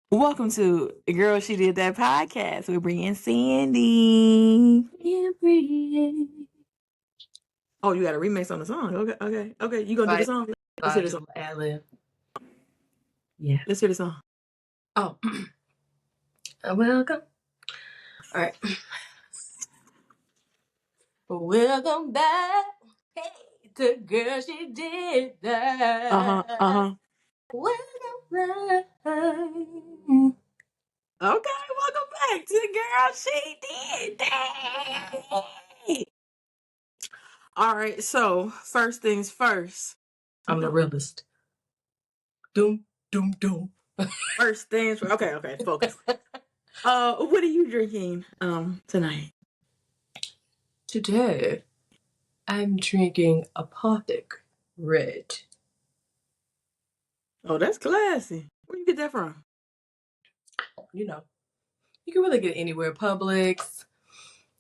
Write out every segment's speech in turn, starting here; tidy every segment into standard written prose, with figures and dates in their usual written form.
Welcome to Girl She Did That podcast with Bree and Sandy. Yeah, Bree. Oh, you got a remix on the song. Okay. You gonna do the song? Let's hear the song. Ad-lib. Yeah. Let's hear the song. Oh. Welcome. All right. Welcome back. Hey, to Girl She Did That. Welcome back. Okay, welcome back to the Girl She Did That. All right, so first things first. I'm the realist. Doom. First things first. Okay, focus. What are you drinking tonight? Today, I'm drinking Apothic Red. Oh, that's classy. Where you get that from? You know, you can really get it anywhere. Publix,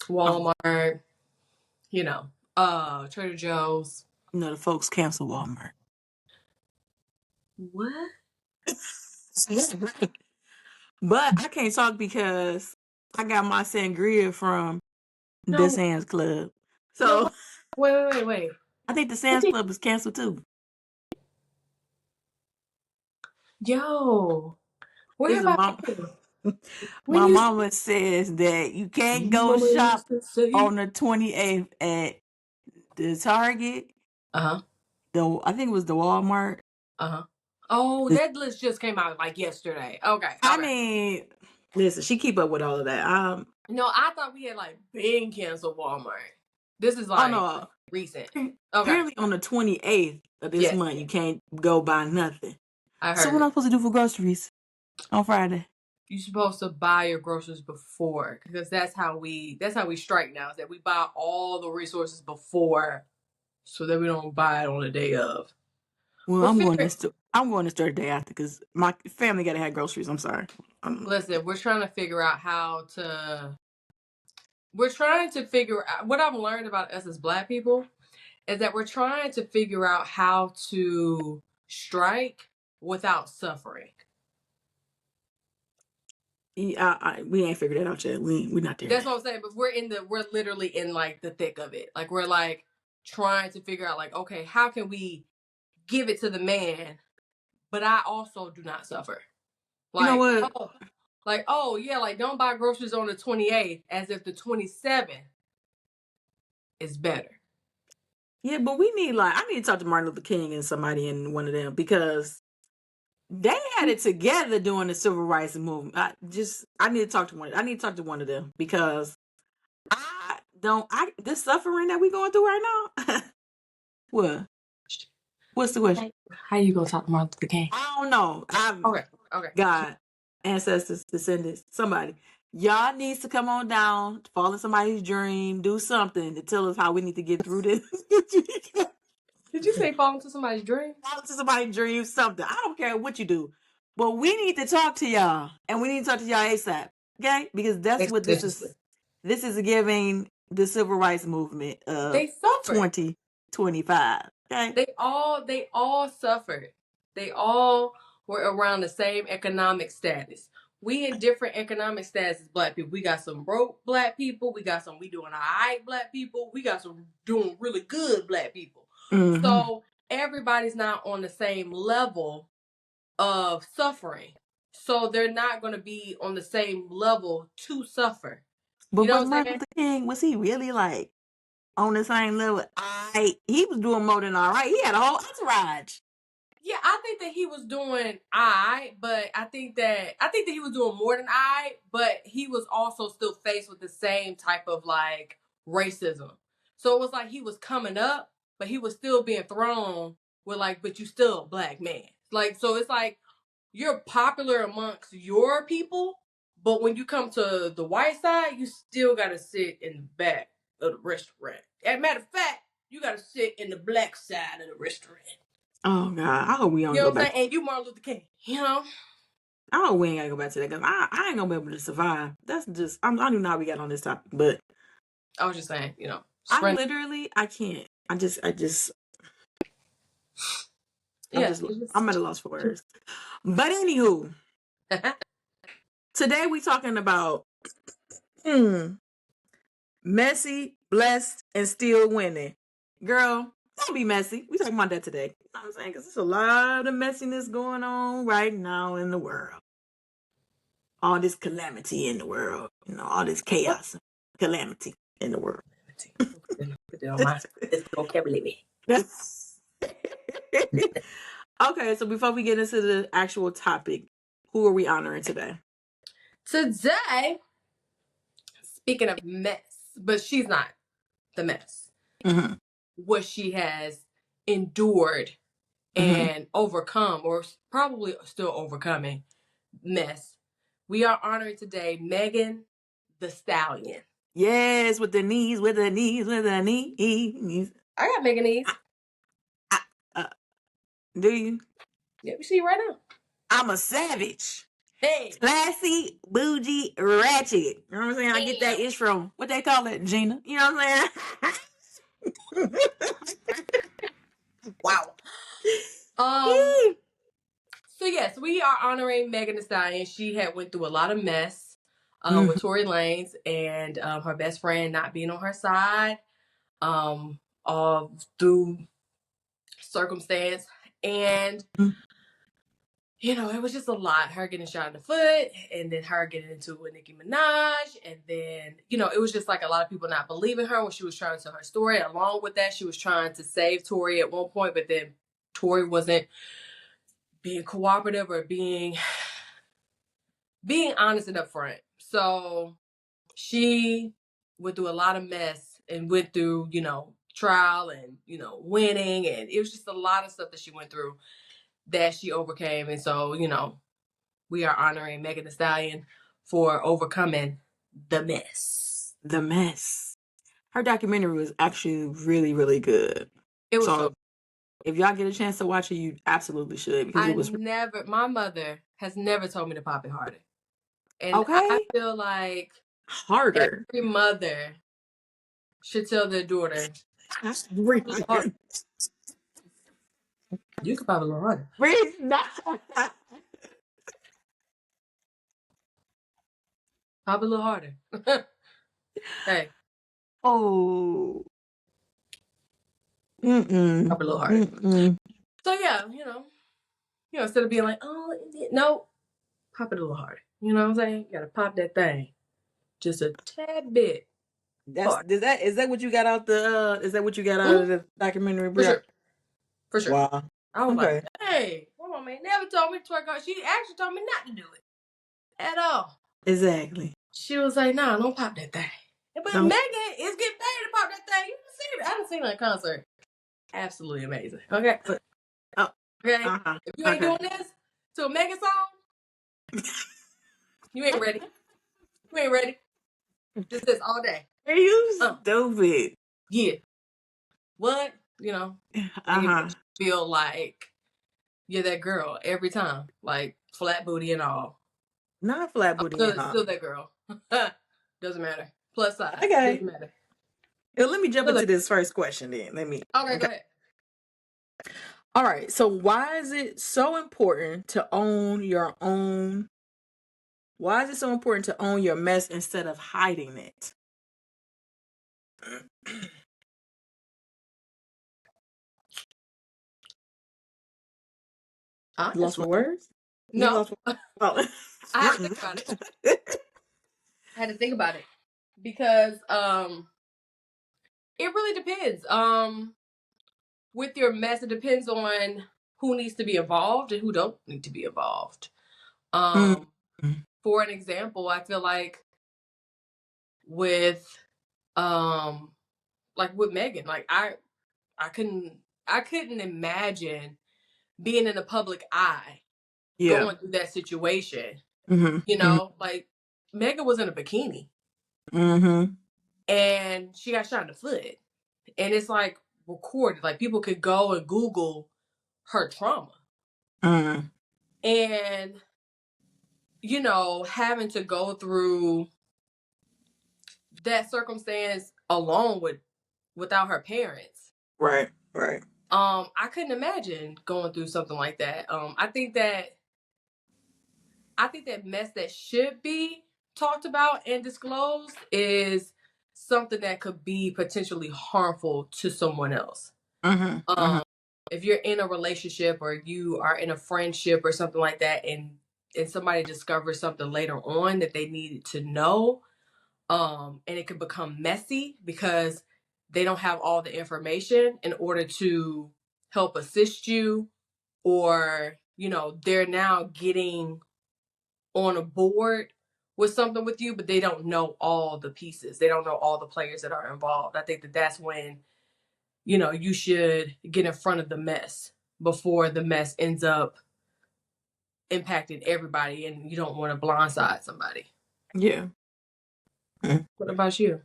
Walmart, Trader Joe's. No, the folks cancel Walmart. What? But I can't talk because I got my sangria from the Sands Club. So Wait. I think the Sands Club is canceled too. Yo, where have I been? My mama says that you can't go shop on the 28th at the Target. Uh-huh. I think it was the Walmart. Uh-huh. Oh, that list just came out like yesterday. Okay. I mean, listen, she keep up with all of that. No, I thought we had like been canceled Walmart. This is like recent. Okay. Apparently on the 28th of this month, you can't go buy nothing. I heard. So what am I supposed to do for groceries on Friday? You're supposed to buy your groceries before, because that's how we strike now, is that we buy all the resources before so that we don't buy it on the day of. Well, I'm going to start the day after because my family got to have groceries. I'm sorry. Listen, we're trying to figure out what I've learned about us as Black people is that we're trying to figure out how to strike without suffering. Yeah, we ain't figured that out yet. We're not there. That's what I'm saying. But we're literally in like the thick of it. Like we're like trying to figure out like, okay, how can we give it to the man, but I also do not suffer. Like, you know what? Don't buy groceries on the 28th as if the 27th is better. Yeah, but I need to talk to Martin Luther King and somebody in one of them because they had it together during the civil rights movement. I need to talk to one. I need to talk to one of them because this suffering that we going through right now. What? What's the question? How you gonna talk to Martin Luther King? I don't know. Okay. God, ancestors, descendants, somebody. Y'all needs to come on down, fall in somebody's dream, do something to tell us how we need to get through this. Did you say fall into somebody's dream? Fall into somebody's dream, something. I don't care what you do. But we need to talk to y'all. And we need to talk to y'all ASAP. Okay? Because that's what this is. This is giving the civil rights movement of 2025. Okay? They all suffered. They all were around the same economic status. We in different economic status as Black people. We got some broke Black people. We got some we doing all right Black people. We got some doing really good Black people. Mm-hmm. So everybody's not on the same level of suffering. So they're not going to be on the same level to suffer. But you know was Martin Luther King, was he really like on the same level? He was doing more than all right. He had a whole entourage. Yeah, I think that he was doing but I think that he was doing more than but he was also still faced with the same type of like racism. So it was like he was coming up, but he was still being thrown with like, but you still a Black man. Like, so it's like you're popular amongst your people, but when you come to the white side, you still gotta sit in the back of the restaurant. As a matter of fact, you gotta sit in the Black side of the restaurant. Oh God, I hope we don't go back. And you Martin Luther King, I hope we ain't gotta go back to that because I ain't gonna be able to survive. That's just I don't even know how we got on this topic, but I was just saying, I can't. I'm at a loss for words. But anywho, Today we talking about messy, blessed, and still winning. Girl, don't be messy. We talking about that today. You know what I'm saying? Because there's a lot of messiness going on right now in the world. All this calamity in the world. You know, all this chaos, calamity in the world. Put it on my vocabulary. Okay, so before we get into the actual topic, who are we honoring today? Today, speaking of mess, but she's not the mess. Mm-hmm. What she has endured and overcome, or probably still overcoming mess. We are honoring today Megan Thee Stallion. Yes, with the knees, with the knees, with the knees. I got Megan knees. Do you? Yeah, we see right now. I'm a savage. Hey. Classy, bougie, ratchet. You know what I'm saying? I get that ish from what they call it, Gina. You know what I'm saying? Wow. So yes, we are honoring Megan Thee Stallion. She had went through a lot of mess with Tory Lanez and her best friend not being on her side all through circumstance. And you know, it was just a lot. Her getting shot in the foot, and then her getting into it with Nicki Minaj, and then, you know, it was just like a lot of people not believing her when she was trying to tell her story. Along with that, she was trying to save Tory at one point, but then Tory wasn't being cooperative or being honest and upfront. So she went through a lot of mess and went through, you know, trial and, you know, winning, and it was just a lot of stuff that she went through that she overcame. And so, you know, we are honoring Megan Thee Stallion for overcoming the mess. The mess. Her documentary was actually really, really good. It was so if y'all get a chance to watch it, you absolutely should, because it was my mother has never told me to pop it harder. And okay. I feel like harder. Every mother should tell their daughter, you can pop a little harder. Pop a little harder. Hey. Oh. Pop a little harder. So yeah, you know, instead of being like, oh no, pop it a little harder. You know what I'm saying? You gotta pop that thing just a tad bit. Is that what you got out the is that what you got out of the documentary? For sure. Wow. I was like, hey, my mama ain't never told me to twerk on. She actually told me not to do it at all. Exactly. She was like, nah, don't pop that thing. But Megan is getting paid to pop that thing. You can see it. I haven't seen her in concert. Absolutely amazing. Okay. Okay. If you ain't doing this to a Megan song, you ain't ready. You ain't ready. Just this all day. Are you stupid? Yeah. What? You know, you feel like you're that girl every time. Like flat booty and all. Not flat booty and all. Still that girl. Doesn't matter. Plus size. Okay. Doesn't matter. Let me jump into this first question then. Okay, go ahead. All right. So why is it so important to own your own? Why is it so important to own your mess instead of hiding it? Lost my words? No. I had to think about it. I had to think about it because it really depends. With your mess, it depends on who needs to be involved and who don't need to be involved. For an example, I feel like with Megan, like I couldn't imagine being in the public eye going through that situation. You know, like Megan was in a bikini. And she got shot in the foot. And it's like recorded. Like people could go and Google her trauma. And, you know, having to go through that circumstance alone without her parents. Right. I couldn't imagine going through something like that. I think that I think that mess that should be talked about and disclosed is something that could be potentially harmful to someone else. If you're in a relationship or you are in a friendship or something like that, and somebody discovers something later on that they needed to know, and it could become messy because they don't have all the information in order to help assist you, or they're now getting on a board with something with you, but they don't know all the pieces. They don't know all the players that are involved. I think that that's when you should get in front of the mess before the mess ends up impacting everybody, and you don't want to blindside somebody. Yeah. What about you?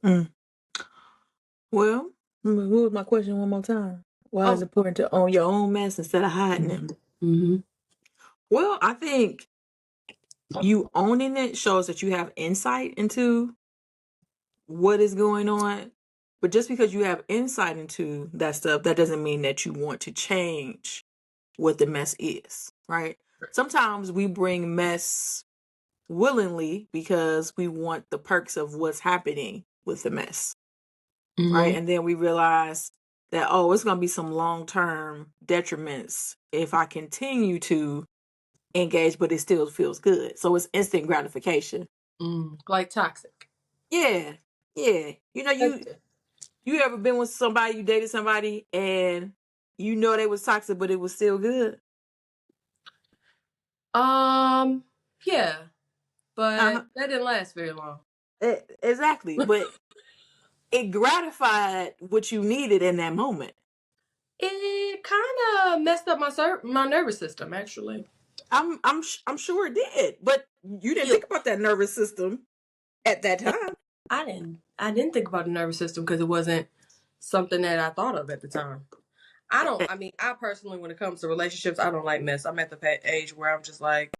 Well, what was my question one more time? Why is it important to own your own mess instead of hiding it? Well, I think you owning it shows that you have insight into what is going on. But just because you have insight into that stuff, that doesn't mean that you want to change what the mess is, right? Sometimes we bring mess willingly because we want the perks of what's happening with the mess, right? And then we realize that, oh, it's going to be some long-term detriments if I continue to engage, but it still feels good. So it's instant gratification. Like toxic. Yeah. You ever been with somebody, you dated somebody, and they was toxic, but it was still good? Yeah, but that didn't last very long. Exactly, but it gratified what you needed in that moment. It kind of messed up my nervous system, actually. I'm sure it did, but you didn't think about that nervous system at that time. I didn't think about the nervous system because it wasn't something that I thought of at the time. I personally, when it comes to relationships, I don't like mess. I'm at the age where I'm just like,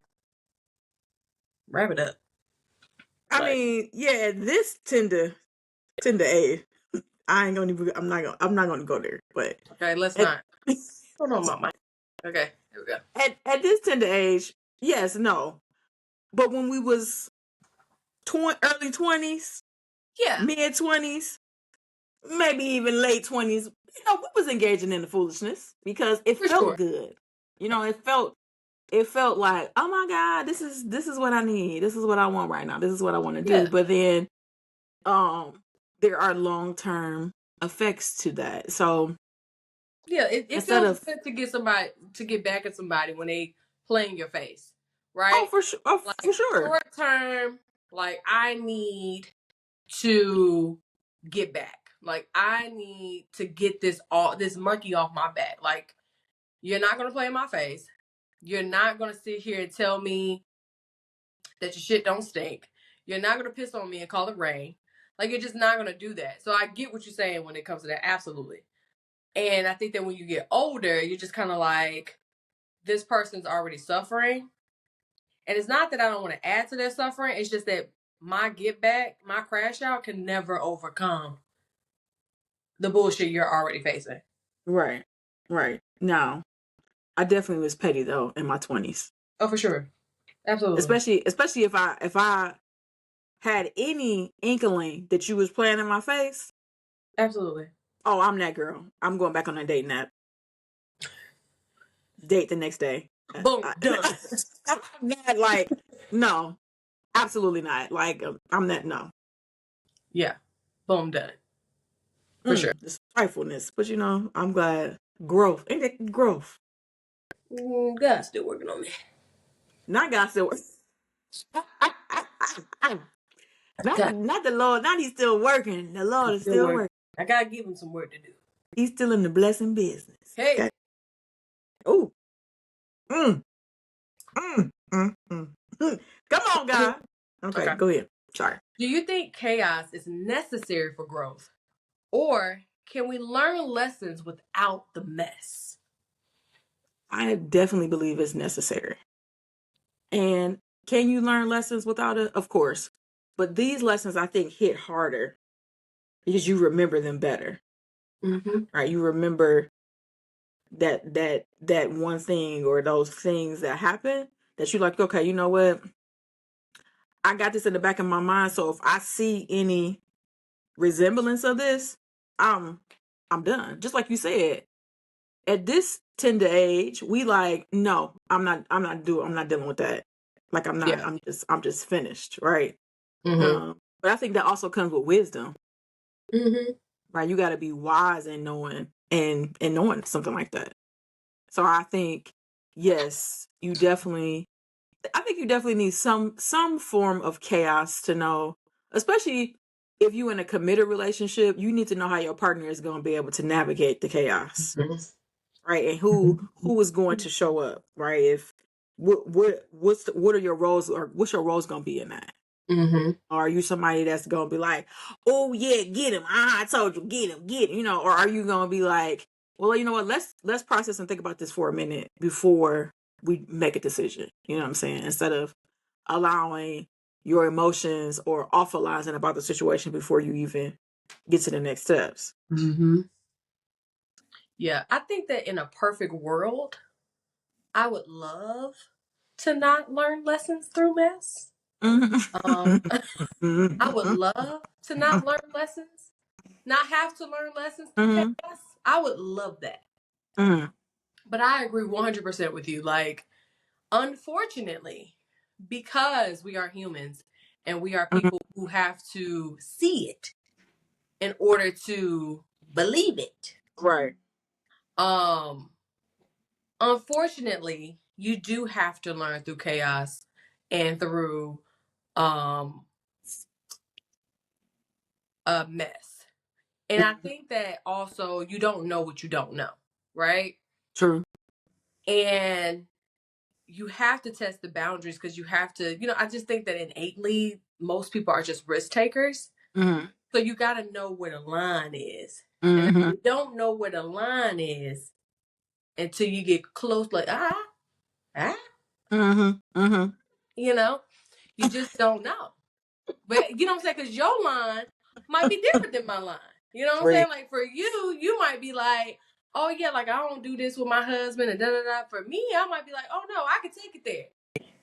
wrap it up. I mean, yeah, this tender age. I'm not gonna go there, but okay, let's not. Hold on, mama. Okay, here we go. At this tender age, yes, no, but when we was early 20s, yeah, mid 20s, maybe even late 20s, we was engaging in the foolishness because it felt good. It felt like, oh my God, this is what I need. This is what I want right now. This is what I want to do. But then, there are long-term effects to that. So yeah, it feels good to get back at somebody when they play in your face, right? Oh, for sure. Oh, for sure. Short term, like I need to get back. Like I need to get this monkey off my back. Like you're not gonna play in my face. You're not gonna sit here and tell me that your shit don't stink. You're not gonna piss on me and call it rain. Like you're just not gonna do that. So I get what you're saying when it comes to that. Absolutely. And I think that when you get older, you're just kind of like, this person's already suffering. And it's not that I don't want to add to their suffering. It's just that my get back, my crash out can never overcome the bullshit you're already facing. Right. No, I definitely was petty though in my 20s. Oh, for sure. Absolutely. Especially if I had any inkling that you was playing in my face. Absolutely. Oh, I'm that girl. I'm going back on that dating app. Date the next day. Boom, done. I'm not like, no, absolutely not. Like, I'm that, no. Yeah. Boom, done. For sure. It's trifleness, but I'm glad. Growth. Ain't that growth? God's still working on me. Not God still working. Not the Lord. Not he's still working. The Lord is still working. I gotta give him some work to do. He's still in the blessing business. Hey. Okay? Oh. Come on, God. Okay, go ahead. Sorry. Do you think chaos is necessary for growth? Or can we learn lessons without the mess? I definitely believe it's necessary. And can you learn lessons without it? Of course. But these lessons, I think, hit harder because you remember them better. Right? You remember that one thing or those things that happen that you're like, okay, you know what? I got this in the back of my mind. So if I see any resemblance of this, I'm done. Just like you said, at this tender age, we like, no, I'm not dealing with that. Like Yeah. I'm just finished, right? Mm-hmm. But I think that also comes with wisdom, Mm-hmm. right? You got to be wise in knowing and knowing something like that. So I think, yes, I think you definitely need some form of chaos to know, especially if you in a committed relationship, you need to know how your partner is going to be able to navigate the chaos, right? And who is going to show up, right? If what are your roles, or what's your roles going to be in that? Mm-hmm. Or are you somebody that's going to be like, oh yeah, get him, I told you, get him, you know? Or are you going to be like, well, you know what, let's process and think about this for a minute before we make a decision, you know what I'm saying, instead of allowing your emotions or awfulizing about the situation before you even get to the next steps. Mm-hmm. Yeah, I think that in a perfect world, I would love to not learn lessons through mess. Um, I would love to not learn lessons, not have to learn lessons through chaos. I would love that. But I agree 100% with you. Like, unfortunately, because we are humans and we are people who have to see it in order to believe it. Right. Unfortunately, you do have to learn through chaos and through um a mess. And I think that also you don't know what you don't know, right? True. And you have to test the boundaries because you have to, I just think that innately most people are just risk takers. So you got to know where the line is. And if you don't know where the line is until you get close, like, you just don't know. But you know what I'm saying? Because your line might be different than my line. You know what I'm saying? Like for you, you might be like, oh yeah, like I don't do this with my husband and da da da. For me, I might be like, oh no, I can take it there.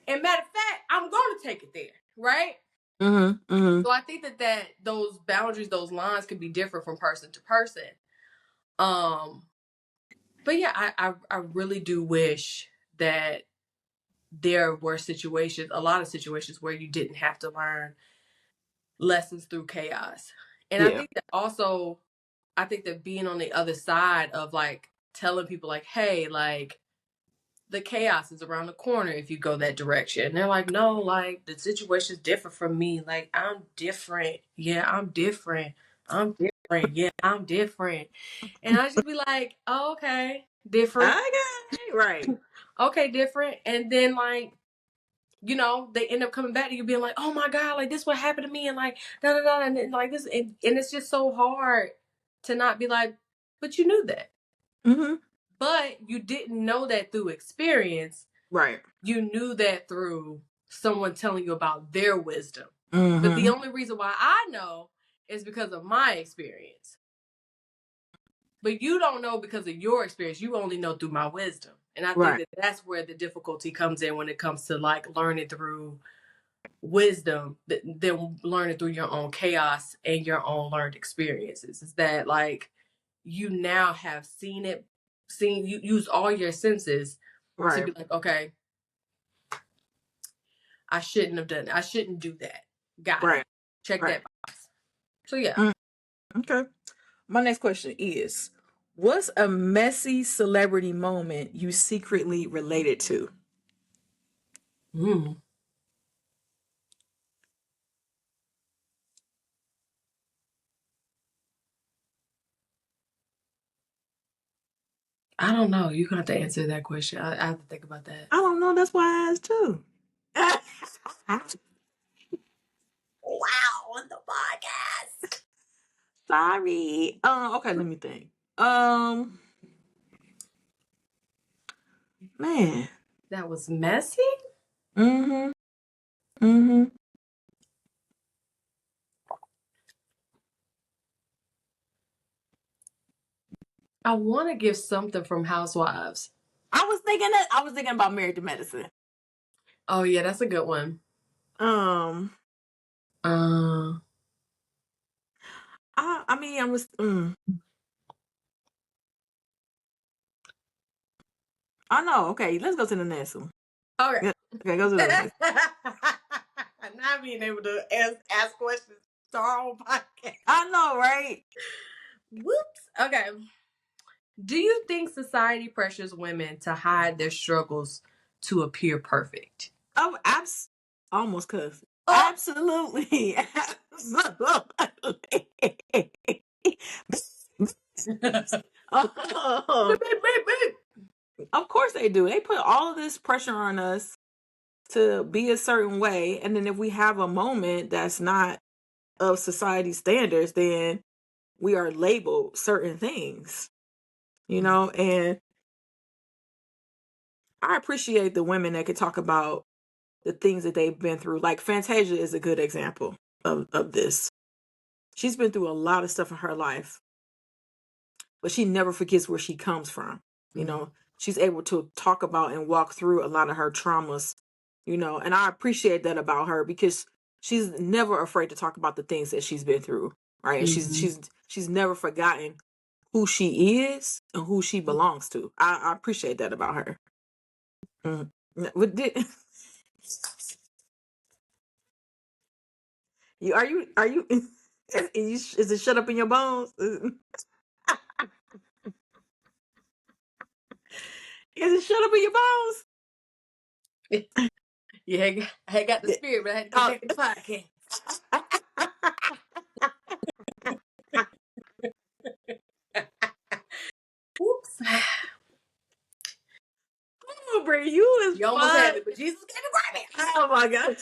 And matter of fact, I'm going to take it there, right? So I think that those boundaries, those lines could be different from person to person. But yeah, I really do wish that there were situations, a lot of situations where you didn't have to learn lessons through chaos. And I think that also, I think that being on the other side of like telling people like, hey, like the chaos is around the corner if you go that direction. And they're like, no, like the situation's different from me. Like I'm different. Yeah, I'm different. I'm different. Yeah, I'm different. And I just be like, oh, okay, different. Okay. Right. Okay, different. And then like, they end up coming back to you being like, oh my God, like this what happened to me, and like da da da, and like this, and it's just so hard to not be like, but you knew that. But you didn't know that through experience. Right. You knew that through someone telling you about their wisdom. But the only reason why I know is because of my experience. But you don't know because of your experience. You only know through my wisdom. And I think that that's where the difficulty comes in when it comes to like learning through wisdom than learning through your own chaos and your own learned experiences. Is that like you now have seen you use all your senses to be like, okay, I shouldn't have done it. I shouldn't do that. Got it. Check that box. So yeah. Okay. My next question is, what's a messy celebrity moment you secretly related to? I don't know. You're going to have to answer that question. I have to think about that. I don't know. That's why I asked too. Wow, on the podcast. Sorry. Okay, let me think. Man. That was messy? Mm-hmm. Mm-hmm. I want to give something from Housewives. I was thinking about Married to Medicine. Oh yeah, that's a good one. Um, Uh, I mean, I was. I know. Okay, let's go to the next one. okay. Yeah, okay, go to the next. Not being able to ask questions to our own podcast. I know, right? Whoops. Okay. Do you think society pressures women to hide their struggles to appear perfect? Oh, almost cuss. Oh, Absolutely, absolutely. beep, Oh, beep, beep, beep. of course they do. They put all of this pressure on us to be a certain way, and then if we have a moment that's not of society standards, then we are labeled certain things, you know. And I appreciate the women that could talk about the things that they've been through. Like Fantasia is a good example of this. She's been through a lot of stuff in her life, but she never forgets where she comes from. You know, she's able to talk about and walk through a lot of her traumas, you know, and I appreciate that about her because she's never afraid to talk about the things that she's been through, right? And she's never forgotten who she is and who she belongs to. I appreciate that about her. Mm. Are you is it shut up in your bones? Is it shut up in your bones? Yeah, I got the spirit, but I had to get back in the podcast. Whoops. Oh, bro, you is You almost fun. had it, but Jesus gave me gravy. Oh my god.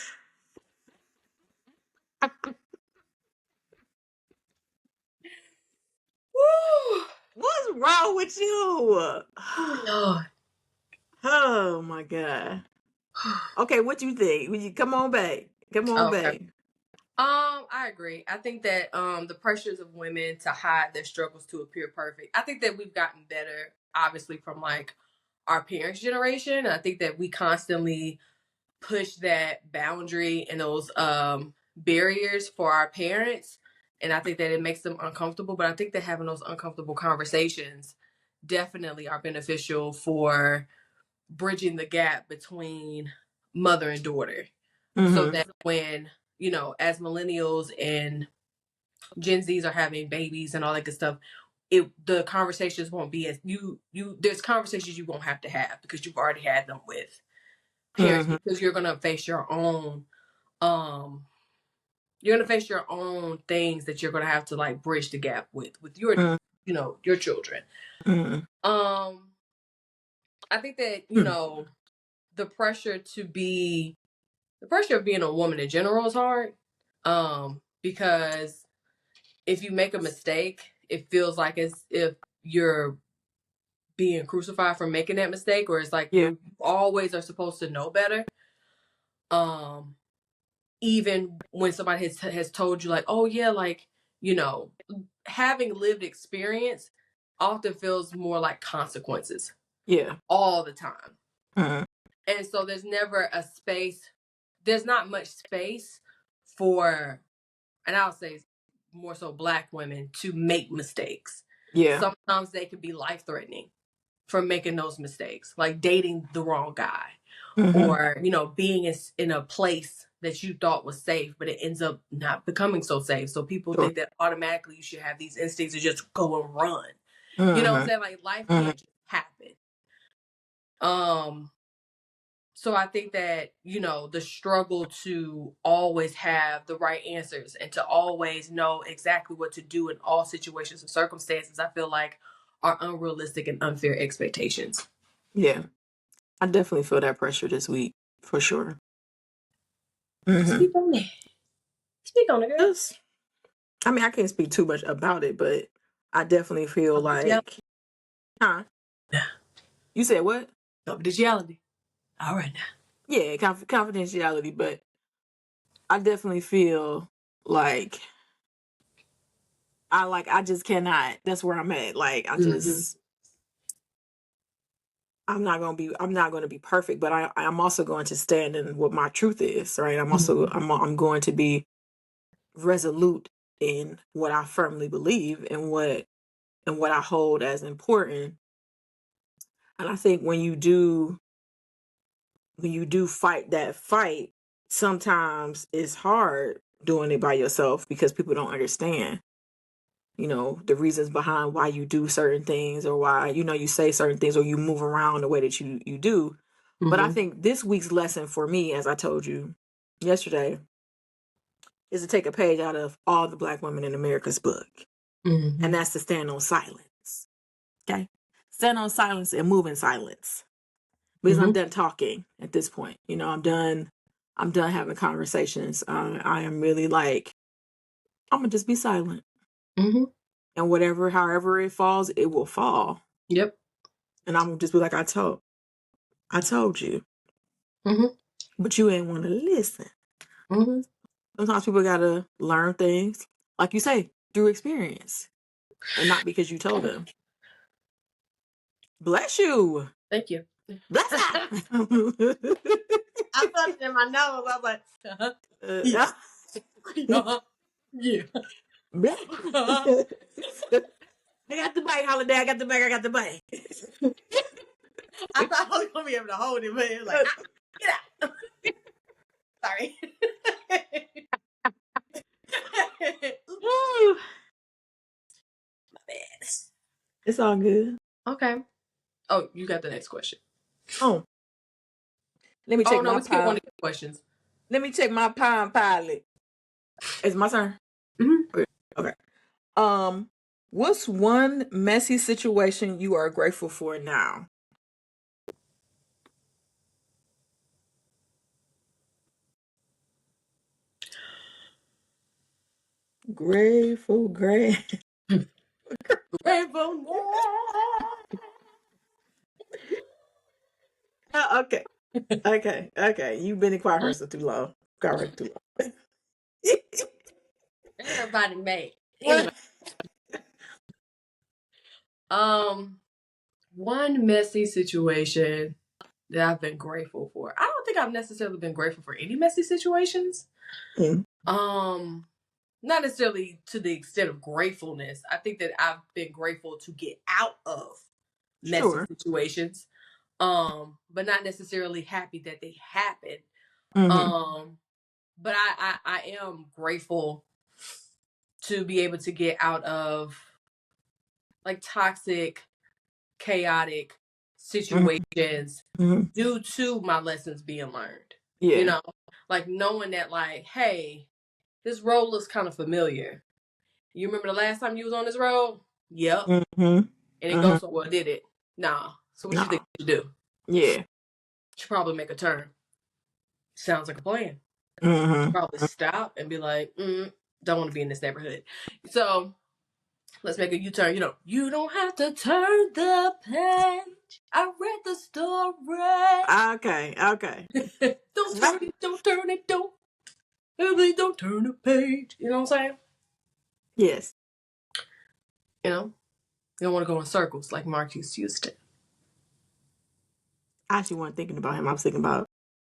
Woo! What's wrong with you? Oh, Lord. Oh my god. Okay, what you think? Will you come on back? Come on Okay. back. I agree. I think that the pressures of women to hide their struggles to appear perfect. I think that we've gotten better, obviously, from like our parents' generation. I think that we constantly push that boundary and those barriers for our parents. And I think that it makes them uncomfortable. But I think that having those uncomfortable conversations definitely are beneficial for bridging the gap between mother and daughter. So that when, you know, as millennials and Gen Zs are having babies and all that good stuff, the conversations won't be as there's conversations you won't have to have because you've already had them with parents because you're gonna face your own things that you're gonna have to like bridge the gap with your you know your children. I think that you know the pressure of being a woman in general is hard because if you make a mistake it feels like as if you're being crucified for making that mistake, or it's like you always are supposed to know better. Even when somebody has told you like, oh yeah, like, you know, having lived experience often feels more like consequences. Yeah. All the time. And so there's not much space for, and I'll say more so Black women, to make mistakes. Yeah. Sometimes they can be life threatening from making those mistakes, like dating the wrong guy, or you know, being in a place that you thought was safe, but it ends up not becoming so safe. So people think that automatically you should have these instincts to just go and run. You know what I'm saying? Like life can't just happen. So I think that, you know, the struggle to always have the right answers and to always know exactly what to do in all situations and circumstances, I feel like are unrealistic and unfair expectations. Yeah. I definitely feel that pressure this week, for sure. Speak on it. Speak on it, girl. I mean, I can't speak too much about it, but I definitely feel like, huh? Yeah. You said what? Confidentiality. All right now. Yeah, confidentiality, but I definitely feel like I just cannot. That's where I'm at. Like I just I'm not going to be perfect, but I'm also going to stand in what my truth is, right? I'm going to be resolute in what I firmly believe and what I hold as important. And I think when you do fight that fight, sometimes it's hard doing it by yourself because people don't understand, the reasons behind why you do certain things or why, you say certain things or you move around the way that you do. But I think this week's lesson for me, as I told you yesterday, is to take a page out of All the Black Women in America's book. And that's to stand on silence. Okay? Stand on silence and move in silence. Because I'm done talking at this point. I'm done having conversations. I am really like, I'm going to just be silent. And however it falls, it will fall. Yep. And I'm going to just be like, I told you. But you ain't want to listen. Sometimes people got to learn things, like you say, through experience. And not because you told them. Bless you. Thank you. Bless I felt it in my nose. I was like, yeah. Yeah. I got the bite, Holiday. I got the bite. I thought I was going to be able to hold it, but it was like, get out. Sorry. Ooh. My bad. It's all good. Okay. Oh, you got the next question. Oh. Let me check we skipped one my of the questions. Let me check my Palm Pilot. It's my turn. Okay. What's one messy situation you are grateful for now? Grateful. Okay. You've been in choir rehearsal too long. Everybody mad. Anyway. One messy situation that I've been grateful for. I don't think I've necessarily been grateful for any messy situations. Not necessarily to the extent of gratefulness. I think that I've been grateful to get out of messy situations. But not necessarily happy that they happened. But I am grateful to be able to get out of like toxic, chaotic situations due to my lessons being learned. Yeah. Like knowing that like, hey, this road looks kind of familiar. You remember the last time you was on this road? Yep. And it goes so well, did it? Nah. So what you think you should do? Yeah. You should probably make a turn. Sounds like a plan. Probably stop and be like, don't want to be in this neighborhood. So let's make a U-turn. You don't have to turn the page. I read the story. Okay. Don't turn it, don't turn the page. You know what I'm saying? Yes. You don't want to go in circles like Mark used to. I actually wasn't thinking about him. I was thinking about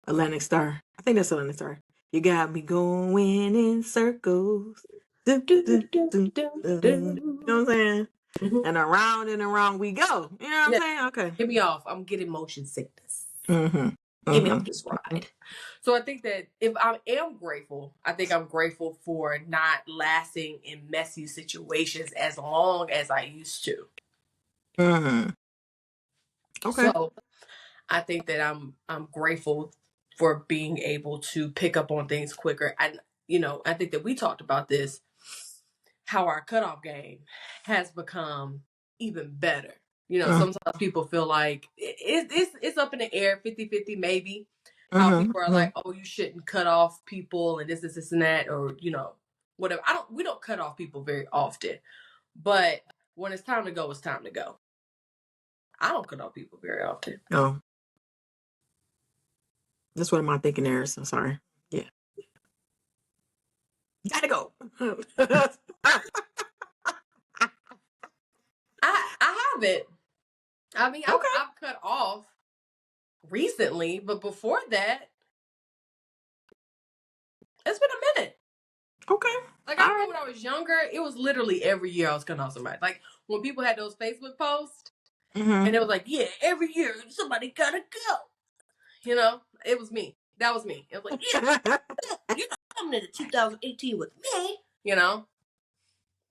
Atlantic Star. I think that's Atlantic Star. You got me going in circles. You know what I'm saying? And around we go. You know what I'm saying? Okay. Get me off. I'm getting motion sickness. Get me off this ride. So I think that if I am grateful, I think I'm grateful for not lasting in messy situations as long as I used to. Okay. So I think that I'm grateful for being able to pick up on things quicker. And I think that we talked about this, how our cutoff game has become even better. Sometimes people feel like it's up in the air, 50-50 maybe. How people are like, oh, you shouldn't cut off people and this and that, or whatever. We don't cut off people very often, but when it's time to go, it's time to go. I don't cut off people very often. No. That's what my thinking errors. I'm sorry. Yeah. Gotta go. I haven't. I mean, Okay. I've cut off recently, but before that, it's been a minute. Okay. Like, All I remember right. when I was younger, it was literally every year I was cutting off somebody. Like, when people had those Facebook posts, and it was like, yeah, every year somebody gotta go. You know, it was me. That was me. It was like, yeah, you're not coming into 2018 with me. You know?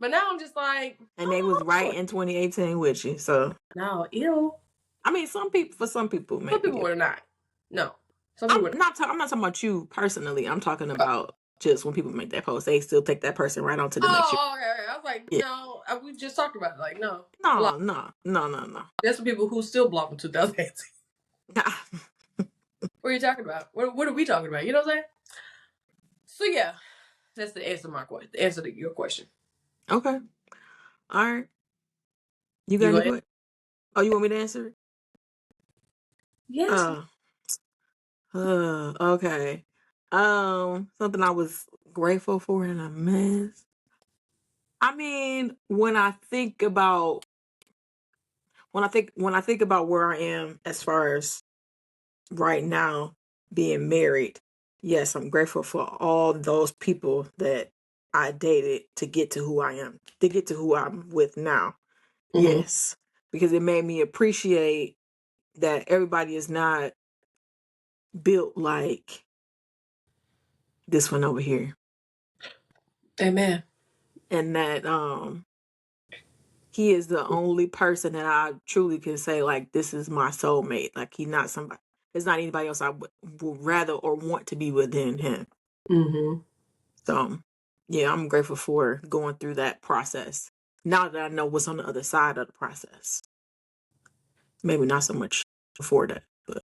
But now I'm just like, And they was right in 2018 with you. So no, ew. I mean, some people, for some people, Some people maybe. were not. No. Some I'm people were not. I'm not talking about you personally. I'm talking not. about just when people make that post, they still take that person right on to the next year. Oh, okay. I was like, Yeah. no, we just talked about it. Like, no. No, Block. no, no, no, no. There's some people who still block in 2018. What are you talking about? What are we talking about? You know what I'm saying? So yeah, that's the answer to my question. The answer to your question. Okay. All right. You got You go any ahead. question? Oh, you want me to answer it? Yes. Okay. Something I was grateful for in a mess. I mean, when I think about where I am as far as right now being married, yes, I'm grateful for all those people that I dated to get to who I am, to get to who I'm with now. Mm-hmm. Yes, because it made me appreciate that everybody is not built like this one over here, Amen. and that he is the only person that I truly can say like this is my soulmate. Like he's not somebody. It's not anybody else I would rather or want to be within him. Mm-hmm. So, yeah, I'm grateful for going through that process. Now that I know what's on the other side of the process, maybe not so much before that, but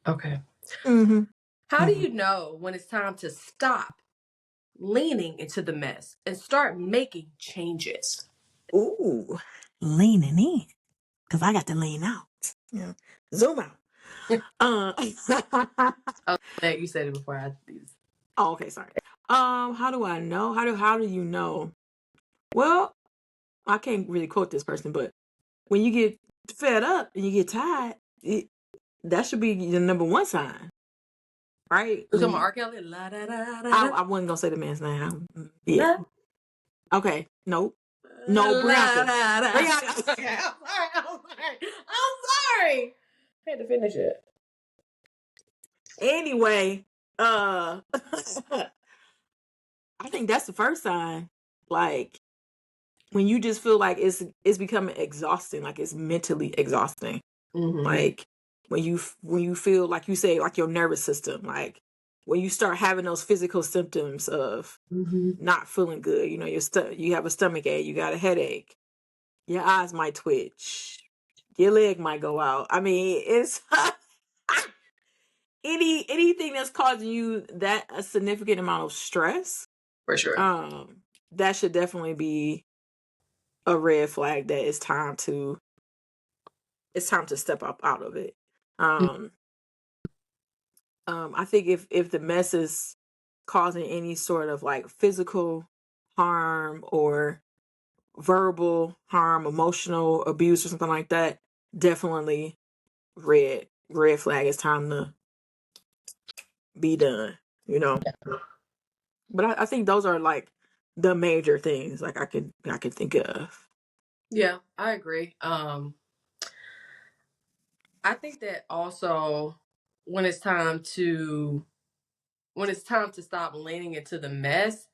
Okay. mm-hmm. How do Mm-hmm. you know when it's time to stop leaning into the mess and start making changes? Ooh, leaning in because I got to lean out. Yeah, zoom out. Uh, Oh, you said it before I did. oh, okay, sorry. How do I know? How do you know? Well, I can't really quote this person, but when you get fed up and you get tired, that should be the number one sign, right? You talking about R. Kelly? La, da, da, da, I wasn't gonna say the man's name. Yeah. da. Okay. Nope. No, La, Brianka. da, da. Brianka. Okay, I'm sorry. I'm sorry. I had to finish it. Anyway, I think that's the first sign. Like when you just feel like it's becoming exhausting, like it's mentally exhausting. Mm-hmm. Like when you feel like you say like your nervous system, like when you start having those physical symptoms of Mm-hmm. not feeling good, you have a stomach ache, you got a headache, your eyes might twitch, your leg might go out. I mean, it's anything that's causing you that a significant amount of stress, For sure. that should definitely be a red flag that it's time to step up out of it. Um, I think if the mess is causing any sort of like physical harm or verbal harm, emotional abuse or something like that, definitely red flag. It's time to be done, you know. But I think those are like the major things like I could think of. Yeah, I agree. I think that also when it's time to stop leaning into the mess,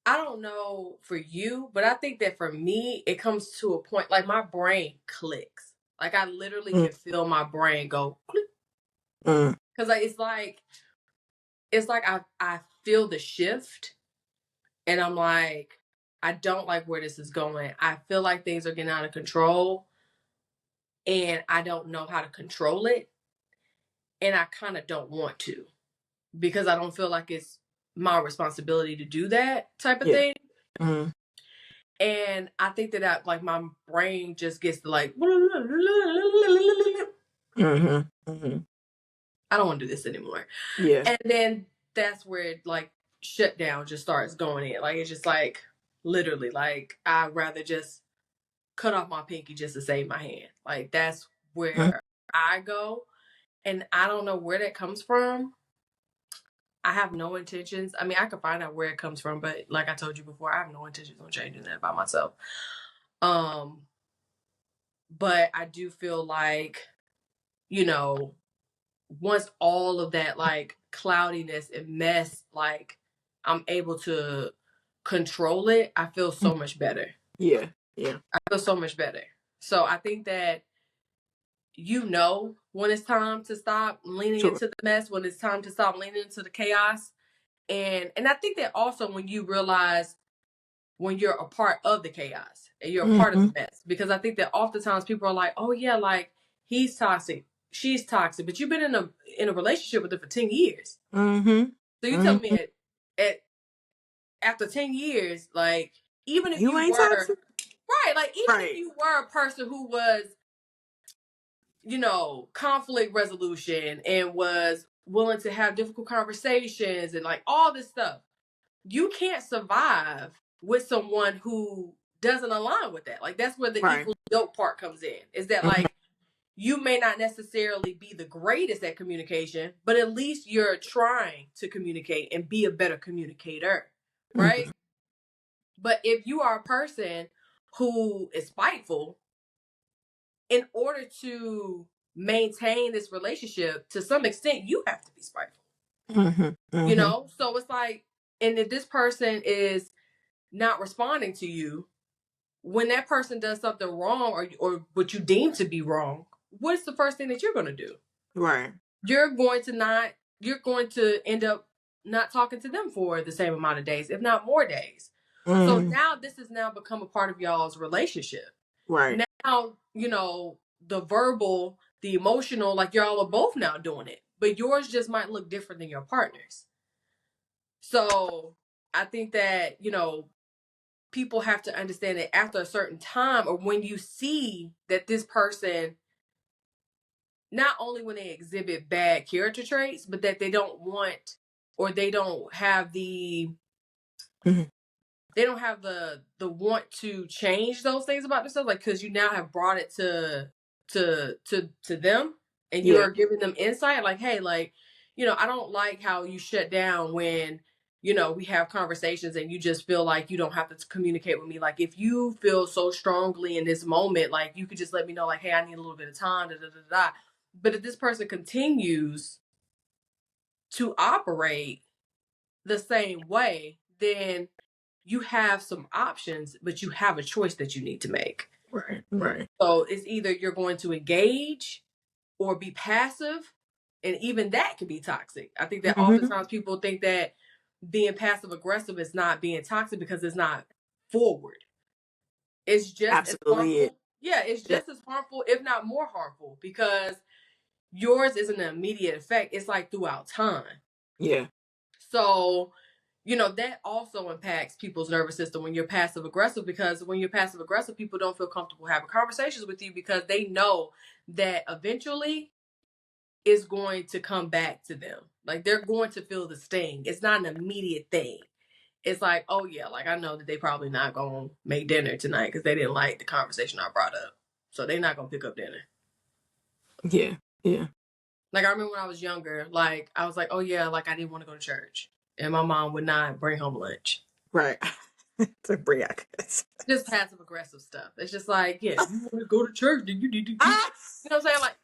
I don't know for you, but I think that for me, it comes to a point like my brain clicks. Like I literally Mm, can feel my brain go click. mm, Cause like it's like I feel the shift and I'm like, I don't like where this is going. I feel like things are getting out of control and I don't know how to control it. And I kind of don't want to because I don't feel like it's my responsibility to do that type of yeah. thing. Mm, And I think that like my brain just gets to like, mm-hmm, mm-hmm. I don't want to do this anymore. Yeah. And then that's where it, like shutdown just starts going in. Like it's just like literally like I'd rather just cut off my pinky just to save my hand. Like that's where I go. And I don't know where that comes from. I have no intentions. I mean, I could find out where it comes from, but like I told you before, I have no intentions on changing that by myself. But I do feel like, you know, once all of that like cloudiness and mess, like I'm able to control it, I feel so much better. Yeah. I feel so much better. So I think that when it's time to stop leaning into the mess, when it's time to stop leaning into the chaos. And I think that also when you realize when you're a part of the chaos and you're a part of the mess, because I think that oftentimes people are like, oh yeah, like he's toxic, she's toxic, but you've been in a relationship with her for 10 years. So you tell me at after 10 years, like even if you ain't were toxic. right, like even if you were a person who was, you know, conflict resolution and was willing to have difficult conversations and like all this stuff, you can't survive with someone who doesn't align with that. Like that's where the equal dope part comes in. Is that like you may not necessarily be the greatest at communication, but at least you're trying to communicate and be a better communicator, right? But if you are a person who is spiteful, in order to maintain this relationship, to some extent, you have to be spiteful. You know? So it's like, and if this person is not responding to you, when that person does something wrong or what you deem to be wrong, what's the first thing that you're going to do? Right. You're going to end up not talking to them for the same amount of days, if not more days. So now this has now become a part of y'all's relationship. Right. Now, you know, the verbal, the emotional, like y'all are both now doing it, but yours just might look different than your partner's. So I think that, you know, people have to understand that after a certain time, or when you see that this person, not only when they exhibit bad character traits, but that they don't want, or they don't have the they don't have the want to change those things about themselves, like because you now have brought it to them, and you're giving them insight, like, hey, like, you know, I don't like how you shut down when, you know, we have conversations and you just feel like you don't have to communicate with me. Like if you feel so strongly in this moment, like you could just let me know, like, hey, I need a little bit of time, da, da, da, da. But if this person continues to operate the same way, then you have some options, but you have a choice that you need to make. Right. So it's either you're going to engage or be passive, and even that can be toxic. I think that oftentimes people think that being passive aggressive is not being toxic because it's not forward. It's just as harmful. Yeah, it's just as harmful, if not more harmful, because yours isn't an immediate effect. It's like throughout time. Yeah. So, you know, that also impacts people's nervous system when you're passive aggressive, because when you're passive aggressive, people don't feel comfortable having conversations with you because they know that eventually it's going to come back to them. Like they're going to feel the sting. It's not an immediate thing. It's like, oh yeah, like I know that they probably not going to make dinner tonight because they didn't like the conversation I brought up. So they're not going to pick up dinner. Yeah. Yeah. Like I remember when I was younger, like I was like, oh yeah, like I didn't want to go to church. And my mom would not bring home lunch. Right. To bring out just passive aggressive stuff. It's just like, yeah, you want to go to church, then you need to, you know what I'm saying? Like,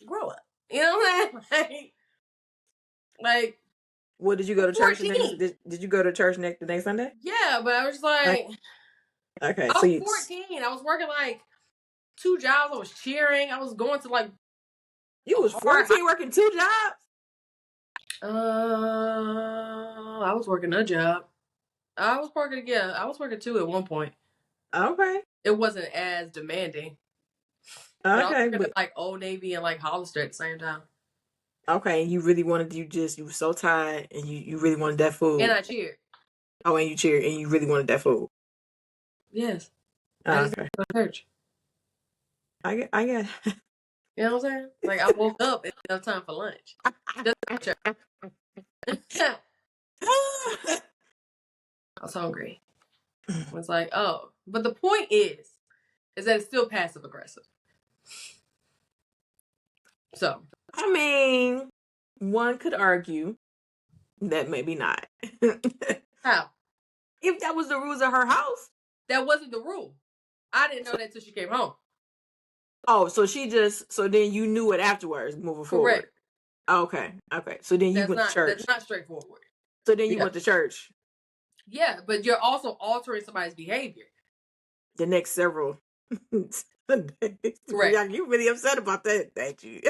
grow up. You know what I'm saying? Like, well, did you go to church? Did you go to church the next Sunday? Yeah, but I was just like, okay. I was 14. I was working like 2 jobs. I was cheering. I was going to like. You was 14 working 2 jobs? I was working a job. I was working 2 at one point. Okay. It wasn't as demanding. Okay. But I was working at like Old Navy and like Hollister at the same time. Okay, and you really wanted, you were so tired and you really wanted that food. And I cheered. Oh, and you cheered and you really wanted that food. Yes. I just went to church. I get You know what I'm saying? Like I woke up and no time for lunch. Just church. I was hungry. I was like, oh. But the point is, is that it's still passive aggressive. So I mean, one could argue that maybe not. how? If that was the rules of her house. That wasn't the rule. I didn't know that until she came home. Oh, so then you knew it afterwards, moving forward. Correct. Okay. So then you went to church. That's not straightforward. So then you went to church. Yeah, but you're also altering somebody's behavior. The next several Correct. You really upset about that, ain't you?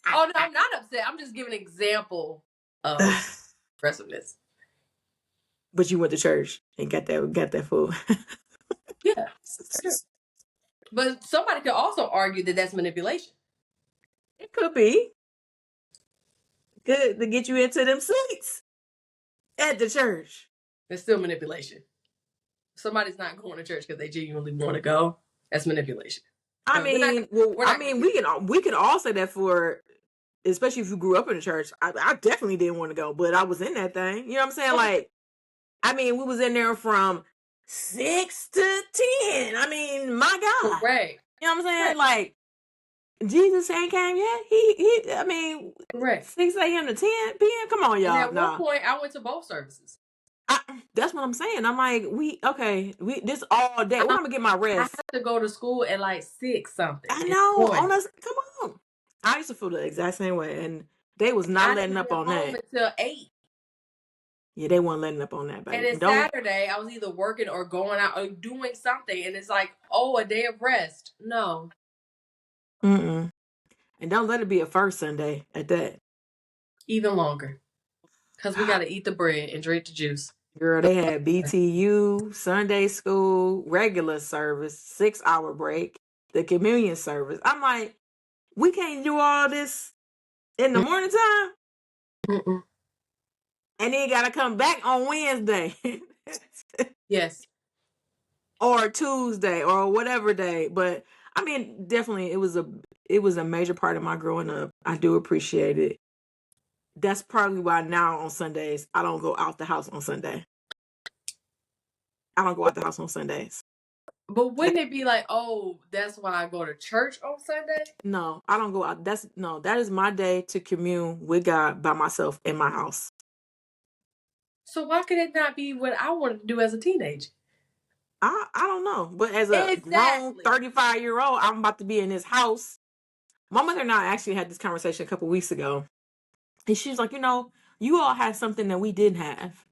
Oh no, I'm not upset. I'm just giving an example of aggressiveness. But you went to church and got that food. Yeah. But somebody could also argue that that's manipulation. It could be. Good to get you into them seats at the church. It's still manipulation. Somebody's not going to church because they genuinely want to go. That's manipulation. I mean, we can all say that for, especially if you grew up in the church. I definitely didn't want to go, but I was in that thing. You know what I'm saying? Okay. Like, I mean, we was in there from 6 to 10. I mean, my God. Right. You know what I'm saying? Right. Like, Jesus ain't came yet. I mean, correct. 6 a.m. to 10 p.m. Come on, y'all. And at one point, I went to both services. That's what I'm saying. I'm like, this all day. I'm gonna get my rest. I have to go to school at like 6 something. I know. Come on. I used to feel the exact same way, and they was not letting up on that until 8. Yeah, they weren't letting up on that, baby. And then Saturday, I was either working or going out or doing something, and it's like, oh, a day of rest. No. And don't let it be a first Sunday at that. Even longer, because we got to eat the bread and drink the juice. Girl, they had BTU, Sunday school, regular service, 6-hour break, the communion service. I'm like, we can't do all this in the morning time? And then you got to come back on Wednesday. Yes. Or Tuesday or whatever day. But I mean, definitely it was a major part of my growing up. I do appreciate it. That's probably why now on Sundays, I don't go out the house on Sunday. I don't go out the house on Sundays. But wouldn't it be like, oh, that's why I go to church on Sunday? No, I don't go out. That is my day to commune with God by myself in my house. So why could it not be what I wanted to do as a teenager? I don't know. But as a grown 35-year-old, I'm about to be in this house. My mother and I actually had this conversation a couple weeks ago. And she was like, you all had something that we didn't have.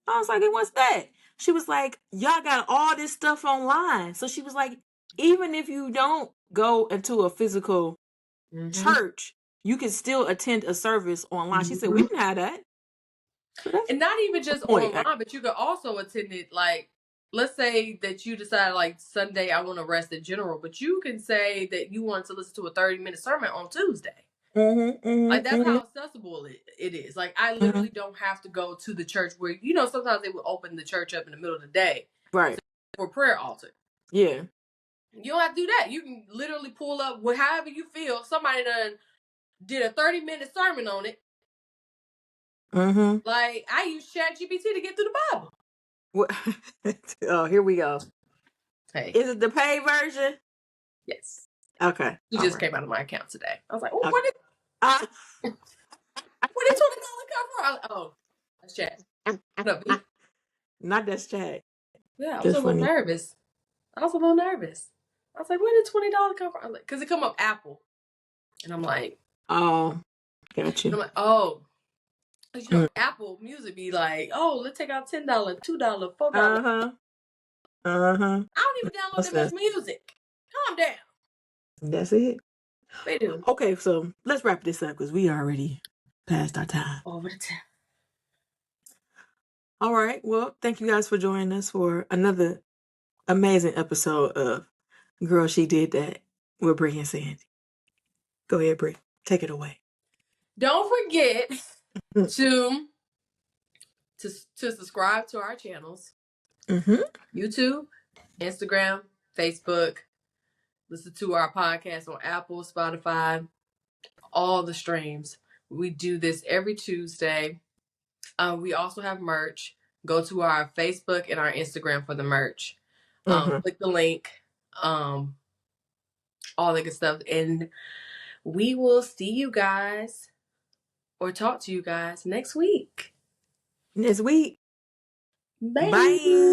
I was like, what's that? She was like, y'all got all this stuff online. So she was like, even if you don't go into a physical church, you can still attend a service online. She said, we didn't have that. And not even just online, but you could also attend it, like, let's say that you decide, like, Sunday I want to rest in general, but you can say that you want to listen to a 30-minute sermon on Tuesday. Like, that's how accessible it is. Like, I literally don't have to go to the church where, sometimes they would open the church up in the middle of the day. Right. For prayer altar. Yeah. You don't have to do that. You can literally pull up however you feel. Somebody done did a 30-minute sermon on it. Like, I use ChatGPT to get through the Bible. What? Oh, here we go. Hey. Is it the paid version? Yes. Okay. It just came out of my account today. I was like, oh, where did $20 come from? Oh, that's Chat. What up, B? Not that's Chat. Yeah, I was a little nervous. I was like, where did $20 come from? Because it come up Apple. And I'm like, oh, got you. I'm like, oh. Apple Music be like, oh, let's take out $10, $2, $4. I don't even download that much music. Calm down. That's it. They do. Okay, so let's wrap this up because we already passed our time. Over the time. All right. Well, thank you guys for joining us for another amazing episode of Girl, She Did That with Bree and Sandy. Go ahead, Bree. Take it away. Don't forget to subscribe to our channels. YouTube, Instagram, Facebook. Listen to our podcast on Apple, Spotify, all the streams. We do this every Tuesday. We also have merch. Go to our Facebook and our Instagram for the merch. Click the link. all the good stuff. And we will see you guys or talk to you guys next week. Next week. Bye. Bye.